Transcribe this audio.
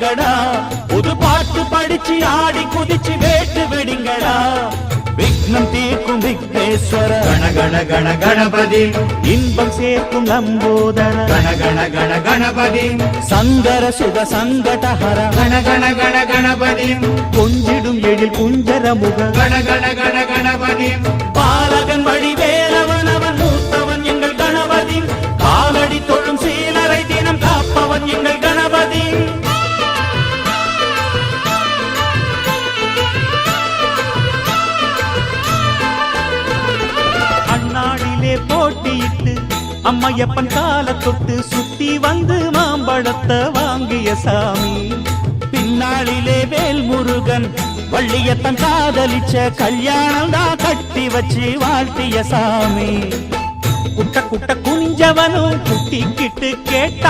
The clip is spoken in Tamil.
வாருங்கடா, புது பாட்டு படிச்சு ஆடி குதிச்சு வேட்டு வெடிங்கடா. விக்னம் தீர்க்கும் விக்னேஸ்வர கண கண கண கணபதி, இன்பம் சேர்க்கும் லம்போதர கண கண கண கணபதி, சங்கர சுக சங்கடஹர கண கண கண கணபதி, கொஞ்சிடும் எழில் குஞ்சர முக கண கண கண கணபதி, பாலகன் வழி வேலவன் அவன் மூத்தவன் எங்கள் கணபதி, காலடி தொழும் சீலரை தினம் காப்பவன் எங்கள் கணபதி. அண்ணாடிலே போட்டியிட்டு அம்மையப்பன் கால தொட்டு சுத்தி வந்து மாம்பழத்தை வாங்கிய சாமி. பின்னாளிலே வேல் முருகன் வள்ளியத்தன் காதலிச்ச கல்யாணம் தான் கட்டி வச்சு வாழ்த்திய சாமி. குட்ட குட்ட குனிஞ்சவனும் குட்டிக்கிட்டு கேட்டா